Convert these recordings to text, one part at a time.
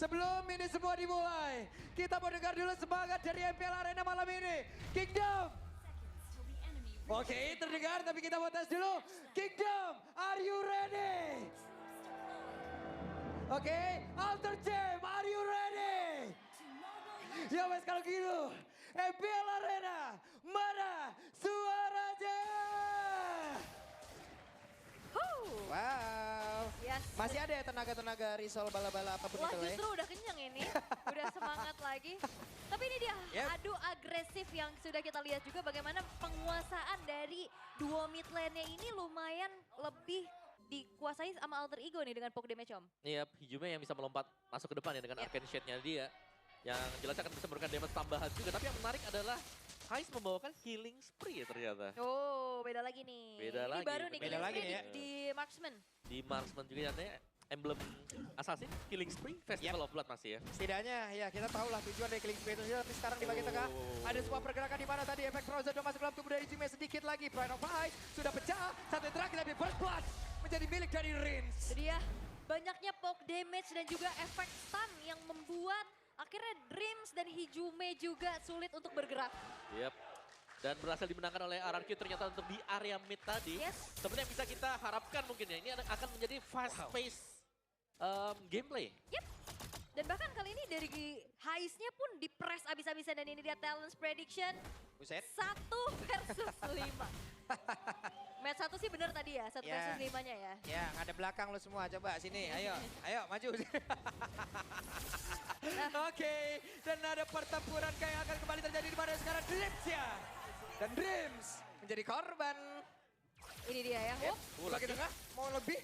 Sebelum ini semua dimulai, kita mau dengar dulu semangat dari MPL Arena malam ini. Kingdom! Oke, terdengar tapi kita mau tes dulu. Kingdom, are you ready? Oke, Alter Jam, are you ready? Ya wes kalau gitu, MPL Arena, mana suaranya? Wow, Yes. masih ada ya tenaga-tenaga risol bala-bala apapun Wah itu ya? justru udah kenyang ini, udah semangat lagi. Tapi ini dia Yep. adu agresif yang sudah kita lihat juga bagaimana penguasaan dari duo mid lane-nya ini lumayan lebih dikuasai sama Alter Ego nih dengan poke damage Om. Iya, Hijume yang bisa melompat masuk ke depan ya dengan Yep. Arcane Shade-nya dia. Yang jelas akan bisa memberikan damage tambahan juga. Tapi yang menarik adalah Hais membawakan Killing Spree ya ternyata. Oh beda lagi nih. Beda Ini lagi, baru nih beda Killing lagi Spree ya. di Marksman. Di Marksman juga nyatanya emblem Assassin, Killing Spree, Festival of Blood masih ya. Setidaknya ya kita tahu lah tujuan dari Killing Spree itu tapi sekarang di bagian tengah ada sebuah pergerakan di mana tadi efek Frozen udah masuk dalam tubuh dari Jime sedikit lagi. Pride of Ice sudah pecah, satu yang terakhir tapi First Blood menjadi milik dari Rins. Jadi ya banyaknya poke damage dan juga efek stun yang membuat akhirnya Dreams dan Hijume juga sulit untuk bergerak. Yep. Dan berhasil dimenangkan oleh RRQ ternyata untuk di area mid tadi. Yes. Sebenarnya bisa kita harapkan mungkin ya, ini akan menjadi fast pace gameplay. Yep. Dan bahkan kali ini dari Hais-nya pun di-press abis-abisan dan ini dia Talents Prediction. Buset. 1 versus 5. Match 1 sih bener tadi ya, 1 Ya. versus 5-nya ya. Ya, ada belakang lu semua. Coba sini, ayo. Ayo, maju. Oke, dan ada pertempuran yang akan kembali terjadi di mana sekarang Dreams ya. Dan Dreams menjadi korban. Ini dia ya. Yep. Oh, Lagi tengah, mau lebih.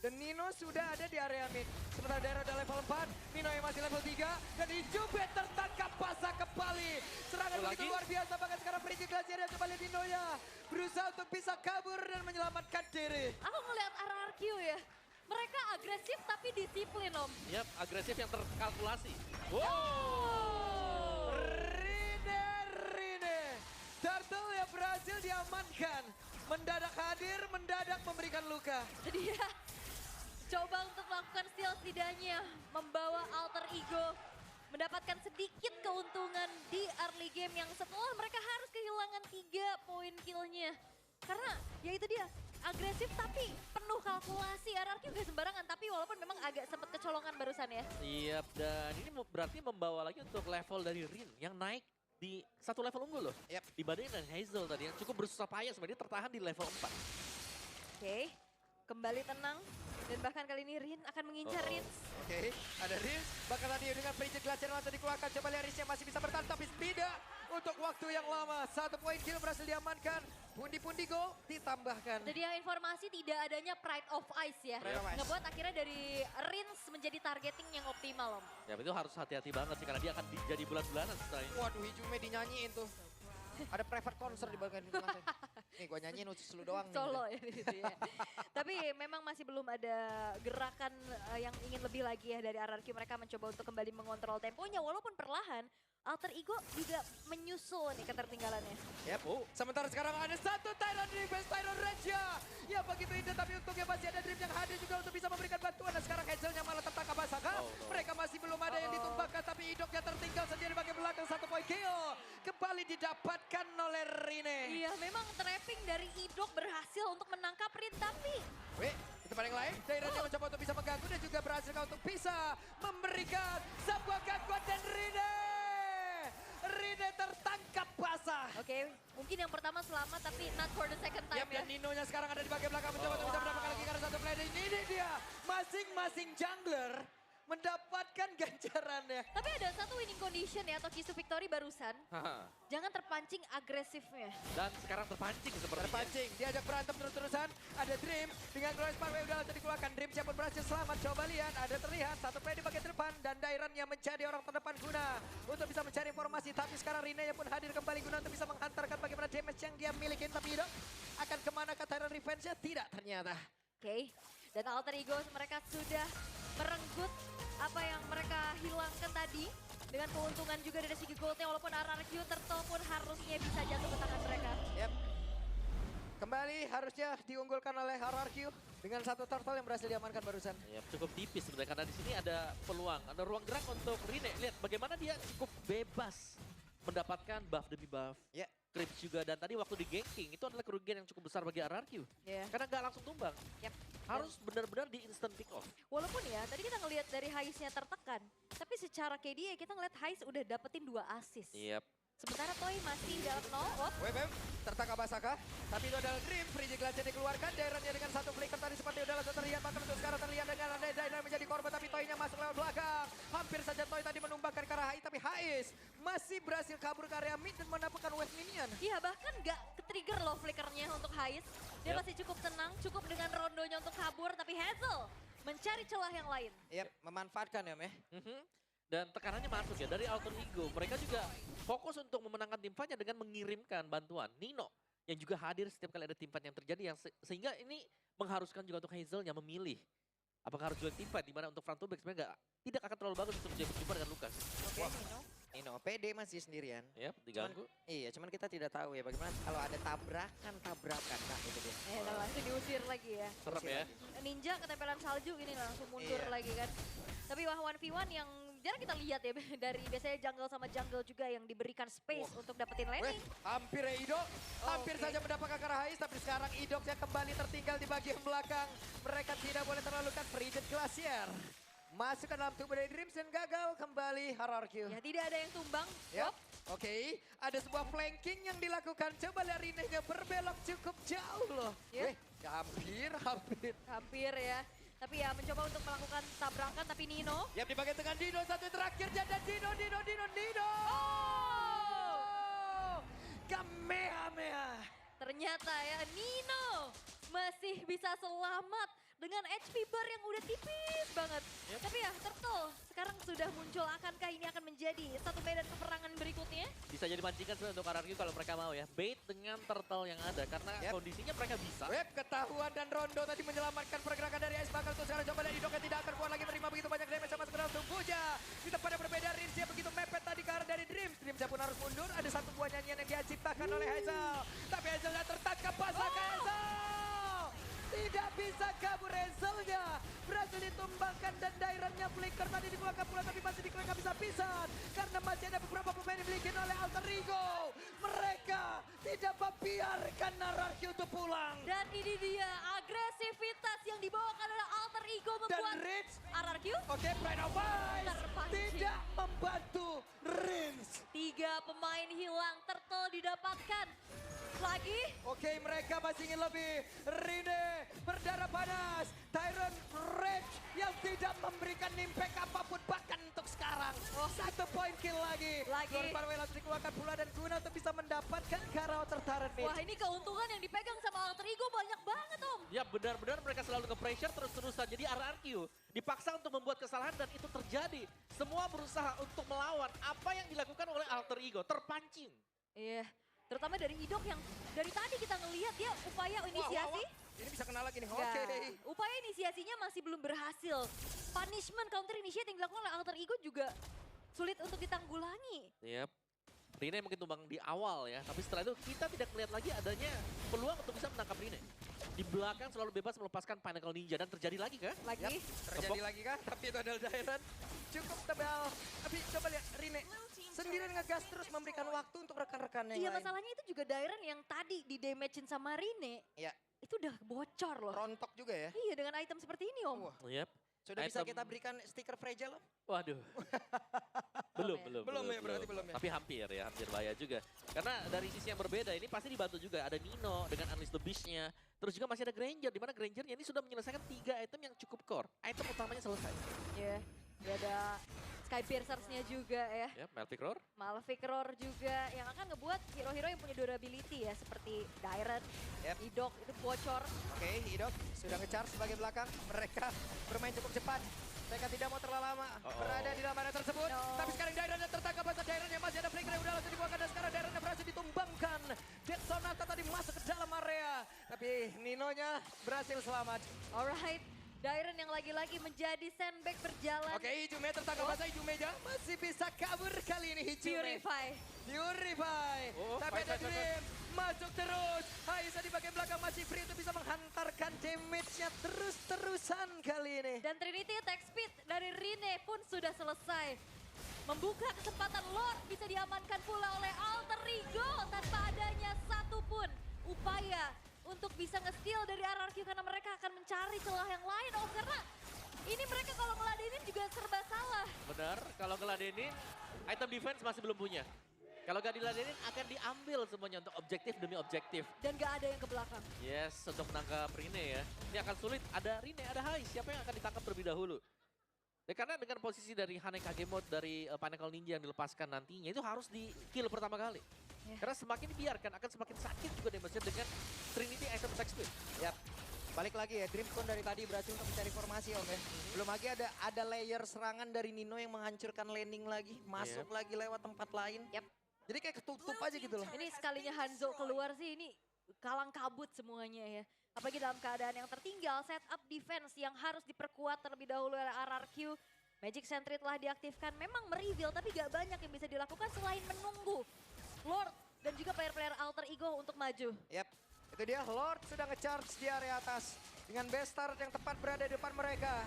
Dan Nino sudah ada di area mid. Sementara Daerah udah level 4, Nino yang masih level 3. Dan Hijume tertangkap basah kembali. Serangan Lagi. begitu luar biasa, bahkan sekarang Prince Glacier yang kembali Nino-nya. Berusaha untuk bisa kabur dan menyelamatkan diri. aku ngeliat RRQ ya. Mereka agresif tapi disiplin Om. Yep, agresif yang terkalkulasi. Oh. Rine. Turtle yang berhasil diamankan. Mendadak hadir, mendadak memberikan luka. Jadi ya, coba untuk melakukan steal setidaknya. Membawa Alter Ego. Mendapatkan sedikit keuntungan di early game yang setelah mereka harus kehilangan 3 poin killnya. Karena ya itu dia, agresif tapi penuh kalkulasi. RRQ gak sembarangan tapi walaupun memang agak sempat kecolongan barusan ya. Yep, dan ini berarti membawa lagi untuk level dari Rin yang naik di satu level unggul loh. Yep. Dibandingin dengan Hazel tadi yang cukup bersusah payah sebenarnya tertahan di level 4. Oke, kembali tenang. Dan bahkan kali ini Rin akan mengincar Rins. Oke, ada Rins. Bahkan tadi dengan Prince Glacier langsung dikeluarkan. Coba lihat Rinsnya masih bisa bertahan, tapi tidak untuk waktu yang lama. 1 poin kill berhasil diamankan. Pundi-pundi go ditambahkan. Jadi yang informasi tidak adanya Pride of Ice ya. Pride of Ice. Ngebuat akhirnya dari Rins menjadi targeting yang optimal Om. Ya itu harus hati-hati banget sih karena dia akan jadi bulan-bulanan setelah ini. Waduh, Hijume dinyanyiin tuh. Ada private concert di bagian belakang. Nih, gue nyanyiin khusus lu doang. nih. Solo ya di situ ya. Tapi memang masih belum ada gerakan yang ingin lebih lagi ya dari RRQ. Mereka mencoba untuk kembali mengontrol temponya walaupun perlahan. Alter Ego juga menyusul nih ketertinggalannya. Yep. Sementara sekarang ada satu Tyrant Defense, Tyrant Raja. Ya begitu indah tapi untungnya masih ada Dream yang hadir juga untuk bisa memberikan bantuan. Dan sekarang Hazelnya malah tertangkap basah. Oh, no. Mereka masih belum ada yang ditumbangkan tapi Idoknya tertinggal sendiri bagian belakang. 1 poin kill. Kembali didapatkan oleh Rine. Iya memang trapping dari Idok berhasil untuk menangkap Rin tapi Wih, di tempat yang lain, Tyrant yang mencoba untuk bisa mengganggu dan juga berhasil untuk bisa memberikan sebuah gangguan dan Rine tertangkap basah. oke, mungkin yang pertama selamat tapi not for the second time Yap, ya. dan Nino-nya sekarang ada di bagian belakang mencoba untuk bisa mendapatkan lagi karena 1 play. Ini dia, masing-masing jungler mendapatkan ganjarannya. Tapi ada satu winning condition ya atau key to victory barusan. Haha. Jangan terpancing agresifnya. Dan sekarang terpancing sepertinya. Terpancing, diajak berantem terus-terusan. Ada Dream dengan Glorious Parkway udah langsung dikeluarkan. Dream siapa pun berhasil selamat. Coba lihat, ada terlihat 1 play di bagian depan. Dan Dairan yang menjadi orang terdepan guna untuk bisa mencari informasi. Tapi sekarang Rine pun hadir kembali guna untuk bisa menghantarkan bagaimana damage yang dia miliki. Tapi Idok akan kemana ke Tyrant Revenge-nya? Tidak ternyata. Oke, dan Alter Ego mereka sudah merenggut apa yang mereka hilangkan tadi. Dengan keuntungan juga dari segi goldnya walaupun RRQ Turtle pun harusnya bisa jatuh ke tangan mereka. Yap. kembali harusnya diunggulkan oleh RRQ dengan satu turtle yang berhasil diamankan barusan. Ya, cukup tipis sebenarnya karena di sini ada peluang, ada ruang gerak untuk Rine. Lihat bagaimana dia cukup bebas mendapatkan buff demi buff. Ya. Creeps juga, dan tadi waktu di ganking itu adalah kerugian yang cukup besar bagi RRQ. Iya. Karena nggak langsung tumbang. Yap. Harus benar-benar di instant pick off. Walaupun ya, tadi kita ngelihat dari Hais-nya tertekan. Tapi secara KDA kita ngelihat Hais udah dapetin 2 assist. Yep. Sementara Toy masih dalam 0. Oh, WBM tertangkap Basaka, tapi itu adalah Dream. Free Glassnya dikeluarkan, Dairannya dengan satu flicker tadi seperti udah langsung terlihat. Bahkan untuk sekarang terlihat dengan Dairan menjadi korban, tapi Toy-nya masuk lewat belakang. Hampir saja Toy tadi menumbangkan ke arah Hais, tapi Hais masih berhasil kabur ke area mid dan mendapatkan wave minion. iya bahkan nggak ke-trigger loh flickernya untuk Hais. Dia Yap. masih cukup tenang, cukup dengan rondonya untuk kabur. Tapi Hazel mencari celah yang lain. Yap, memanfaatkan ya, Meh. Dan tekanannya masuk ya dari Alter Ego. Mereka juga fokus untuk memenangkan tim fight-nya dengan mengirimkan bantuan. Nino yang juga hadir setiap kali ada tim fight yang terjadi, yang sehingga ini mengharuskan juga untuk Hazelnya memilih apakah harus join tim fight, dimana untuk front to back sebenarnya tidak akan terlalu bagus untuk berjumpa dengan Lucas. Oke, Nino. Nino, PD masih sendirian. Yap, diganggu. Cuman kita tidak tahu ya bagaimana kalau ada tabrakan. Nah, itu dia. Langsung diusir lagi ya. Serem ya. Ninja ketempelan salju ini langsung mundur Iya. lagi kan. Tapi wah 1v1 yang jarang kita lihat ya dari biasanya jungle sama jungle juga yang diberikan space untuk dapetin Weh, laning. hampir ya Idok. Hampir oke. saja mendapatkan ke arah Hais, tapi sekarang Idoknya kembali tertinggal di bagian belakang. Mereka tidak boleh terlalukan Frigid Glacier. Masuk ke dalam tubuh dari Dreams dan gagal kembali RRQ. Ya tidak ada yang tumbang. Yap, oke. Ada sebuah flanking yang dilakukan. Coba lihat Rine-nya berbelok cukup jauh loh. Ya. Weh, hampir. Hampir ya. Tapi ya mencoba untuk melakukan tabrakan tapi Nino. Yap, di bagian tengah Dino, satu terakhir janda Dino. Oh! Kamehameha. Ternyata ya Nino masih bisa selamat dengan HP bar yang udah tipis banget. Tapi ya Turtle sekarang sudah muncul, akankah ini akan menjadi satu medan peperangan berikutnya? Bisa jadi pancingan sebenarnya untuk RRQ kalau mereka mau ya. Bait dengan turtle yang ada karena kondisinya mereka bisa. Web ketahuan dan Rondo tadi menyelamatkan pergerakan dari Ice Bakal. Untuk sekarang coba lihat Idoknya tidak akan kuat lagi menerima begitu banyak damage sama sekedar tubuhnya. Di tempat yang berbeda Rinsya begitu mepet tadi ke arah dari Dreams. Dreamsnya pun harus mundur. Ada satu buah nyanyian yang dia ciptakan oleh Hazel. Tapi Hazelnya tertangkap basah Hazel. Tidak bisa kabur Hazelnya. Berhasil ditumbangkan dan Dairannya flicker tadi dikeluarkan pula, tapi masih dikeluarkan bisa-pisan. Karena masih ada beberapa pemain yang dimiliki oleh Alter Ego. Mereka tidak membiarkan RRQ untuk pulang. Dan ini dia agresivitas yang dibawakan oleh Alter Ego membuat Dan Rins, RRQ oke, Pride of Ice terpancing. tidak membantu Rins. 3 pemain hilang, Turtle didapatkan. Lagi Oke, mereka masih ingin lebih. Rine berdarah panas. Tyrant Rage yang tidak memberikan impact apapun bahkan untuk sekarang. Satu poin kill lagi. Lord Parway langsung dikeluarkan pula dan guna untuk bisa mendapatkan Karao tertarik. wah ini keuntungan yang dipegang sama Alter Ego banyak banget Om. Ya benar-benar mereka selalu nge-pressure terus-terusan. Jadi RRQ dipaksa untuk membuat kesalahan dan itu terjadi. Semua berusaha untuk melawan apa yang dilakukan oleh Alter Ego. Terpancing. Iya, terutama dari Idok yang dari tadi kita ngelihat dia upaya inisiasi. Ini bisa kena lagi nih. Nggak. Oke. Upaya inisiasinya masih belum berhasil. Punishment counter initiate yang dilakukan oleh Alter Ego juga sulit untuk ditanggulangi. Yep. Rine mungkin tumbang di awal ya, tapi setelah itu kita tidak melihat lagi adanya peluang untuk bisa menangkap Rine. Di belakang selalu bebas melepaskan Pinnacle Ninja dan terjadi lagi kah? Lagi. Terjadi lagi kan? Tapi itu adalah Dairan. Cukup tebal. Tapi coba lihat Rine sendirian ngegas terus memberikan waktu untuk rekan-rekannya Iya yang lain. masalahnya itu juga Dairan yang tadi di damagein sama Rine. Iya. Itu udah bocor loh. Rontok juga ya. Iya dengan item seperti ini Om. Wah. Yep. Sudah bisa Item- kita berikan stiker fragile loh? Waduh. belum Belum ya, berarti belum ya. Tapi hampir ya, hampir bahaya juga. Karena dari sisi yang berbeda ini pasti dibantu juga. Ada Nino dengan Unleash the Beast-nya. Terus juga masih ada Granger, di mana Grangernya ini sudah menyelesaikan 3 item yang cukup core. Item utamanya selesai. Iya. Dia ada Sky Piercers-nya juga ya. Ya, Melvic Roar. Malefic Roar juga yang akan ngebuat hero-hero yang punya durability ya. Seperti Dairan, Yep. Idok itu bocor. Oke, Idok sudah nge-charge sebagai belakang. Mereka bermain cukup cepat. Mereka tidak mau terlalu lama berada di dalam area tersebut. No. Tapi sekarang Dairan tertangkap basah. Dairan yang masih ada flicker yang udah langsung dibuangkan. Dan sekarang Dairan berhasil ditumbangkan. Dead Sonata tadi masuk ke dalam area. Tapi Ninonya berhasil selamat. Alright, Dairon yang lagi-lagi menjadi sandbag berjalan. Oke, Hijume tertangkap basah. Hijume masih bisa kabur kali ini Hijume. Purify. Tapi ada Dream masuk terus. Haisa di bagian belakang masih free untuk bisa menghantarkan damage-nya terus-terusan kali ini. Dan Trinity attack speed dari Rine pun sudah selesai. Membuka kesempatan Lord bisa diamankan pula oleh Alter Ego tanpa adanya satupun upaya untuk bisa nge-steal dari RRQ karena mereka akan mencari celah yang lain. Oh, karena ini mereka kalau ngeladenin juga serba salah. Benar, kalau ngeladenin item defense masih belum punya. Kalau gak diladenin akan diambil semuanya untuk objektif demi objektif. Dan gak ada yang ke belakang. Yes, untuk menangkap Rine ya. Ini akan sulit, ada Rine, ada Hai. Siapa yang akan ditangkap terlebih dahulu? Dan karena dengan posisi dari Hane Kagemot dari Pinnacle Ninja yang dilepaskan nantinya itu harus di kill pertama kali. Karena semakin dibiarkan akan semakin sakit juga damage dengan Trinity item attack speed. Yap. Balik lagi ya, Dreamcon dari tadi berhasil untuk mencari formasi Om ya. Belum lagi ada layer serangan dari Nino yang menghancurkan landing lagi. Masuk lagi lewat tempat lain. Yap. Jadi kayak ketutup aja gitu loh. Ini sekalinya Hanzo keluar sih ini kalang kabut semuanya ya. Apalagi dalam keadaan yang tertinggal, setup defense yang harus diperkuat terlebih dahulu oleh RRQ. Magic Sentry telah diaktifkan, memang mereveal tapi gak banyak yang bisa dilakukan selain menunggu Lord dan juga player-player Alter Ego untuk maju. Yap, itu dia Lord sudah nge-charge di area atas. Dengan best start yang tepat berada di depan mereka.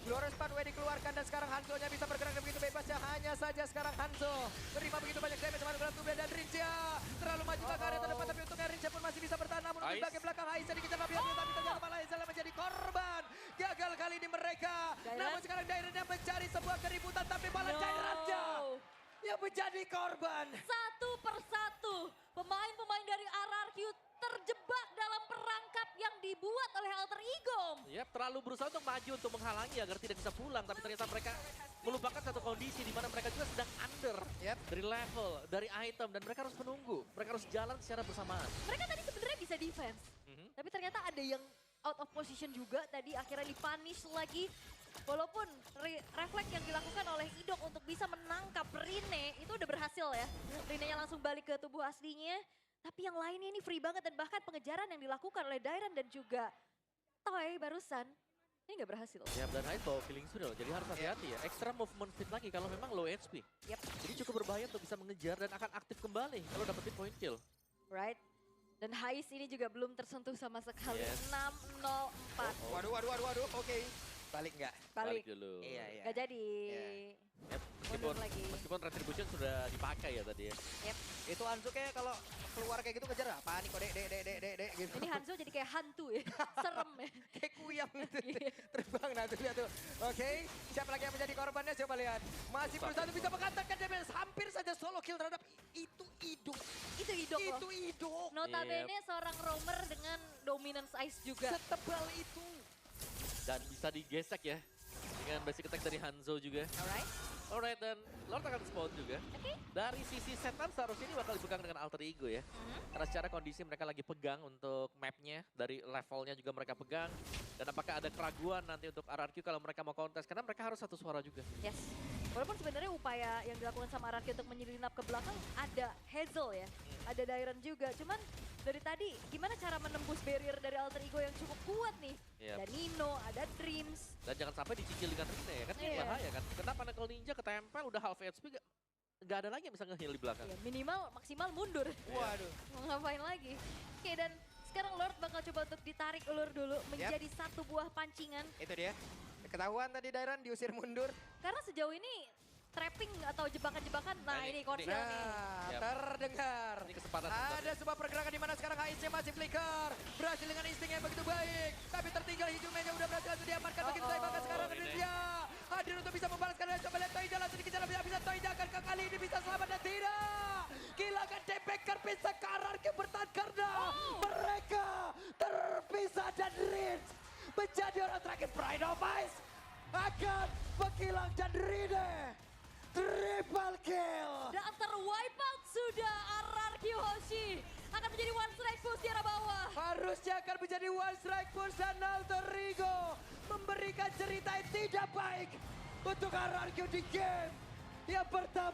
Glorious Pathway dikeluarkan dan sekarang Hanzo-nya bisa bergerak begitu bebasnya. Hanya saja sekarang Hanzo terima begitu banyak damage sama Nugra Tube dan Rinja. Terlalu maju ke area terdepan tapi untungnya Rinja pun masih bisa bertahan. Namun di bagian belakang Haisa dikejar tapi ternyata malah Haisa menjadi korban. Gagal kali ini mereka. Namun sekarang Dairon yang mencari sebuah keributan tapi malah Daironnya yang menjadi korban. Satu persatu pemain-pemain dari RRQ terjebak dalam perangkap yang dibuat oleh Alter Ego. Yap, terlalu berusaha untuk maju untuk menghalangi agar tidak bisa pulang. Tapi ternyata mereka melupakan satu kondisi di mana mereka juga sedang under dari level, dari item. Dan mereka harus menunggu, mereka harus jalan secara bersamaan. Mereka tadi sebenarnya bisa defense. Tapi ternyata ada yang out of position juga tadi akhirnya dipunish lagi. Walaupun refleks yang dilakukan oleh Idok untuk bisa menangkap Rine itu udah berhasil ya. Rine-nya langsung balik ke tubuh aslinya. Tapi yang lainnya ini free banget dan bahkan pengejaran yang dilakukan oleh Dairon dan juga Toy barusan. Ini nggak berhasil. Ya, dan Hai bawa feeling sudah, jadi harus hati-hati ya. Extra movement speed lagi kalau memang low HP. Jadi cukup berbahaya untuk bisa mengejar dan akan aktif kembali kalau dapetin point kill. Right. Dan Hais ini juga belum tersentuh sama sekali. 6-0-4. Waduh. Oke. Balik nggak? Balik dulu. Iya. Gak jadi. Yep, meskipun retribution sudah dipakai ya tadi ya. Yep. Itu Hanzo kayak kalau keluar kayak gitu kejar apa nih kok dek gitu. Ini Hanzo jadi kayak hantu ya. Serem ya. Kayak kuyang gitu. Terbang nah tuh lihat tuh. Oke, siapa lagi yang menjadi korbannya coba lihat. Masih berusaha untuk bisa mengatakan damage. Hampir saja solo kill terhadap itu Idok. Itu Idok loh. Itu Idok. Notabene seorang roamer dengan dominance ice juga. Setebal itu. Dan bisa digesek ya dengan basic attack dari Hanzo juga. Alright, dan Lord akan spawn juga. Dari sisi setup seharusnya ini bakal dipegang dengan Alter Ego ya. Karena secara kondisi mereka lagi pegang untuk mapnya, dari levelnya juga mereka pegang. Dan apakah ada keraguan nanti untuk RRQ kalau mereka mau kontes, karena mereka harus satu suara juga. Yes, walaupun sebenarnya upaya yang dilakukan sama RRQ untuk menyelinap ke belakang ada Hazel ya. Ada Dairon juga, cuman dari tadi gimana cara menembus barrier dari Alter Ego yang cukup kuat nih. Ada Nino, ada Dreams. Dan jangan sampai dicicil dengan Rine ya, kan ini bahaya kan. Kenapa Pinnacle Ninja ketempel udah half HP gak ada lagi yang bisa nge-heal di belakang. Minimal maksimal mundur. Waduh. Mau ngapain lagi. Oke, dan sekarang Lord bakal coba untuk ditarik ulur dulu menjadi satu buah pancingan. Itu dia. Ketahuan tadi Dairon diusir mundur. Karena sejauh ini trapping atau jebakan-jebakan, nah ini konsil nih. Terdengar. Ini kesempatan. Ada sebuah pergerakan di mana sekarang HIC masih flicker. Berhasil dengan insting yang begitu baik. Tapi tertinggal Hijumenya udah berhasil langsung diamankan begitu baik. Bahkan sekarang dia hadir untuk bisa membalaskan. Coba lihat Toy jalan langsung dikejar. Bisa Toy akan ke kali ini bisa selamat dan tidak. Kehilangan Debeker bisa ke RRQ bertahan karena mereka terpisah dan Rins menjadi orang terakhir. Pride of Ice akan menghilang dan Rine. Triple kill. Dan terwipeout sudah RRQ Hoshi. Akan menjadi one strike push di arah bawah. Harusnya akan menjadi one strike push dan Alter Ego memberikan cerita yang tidak baik untuk RRQ di game yang pertama.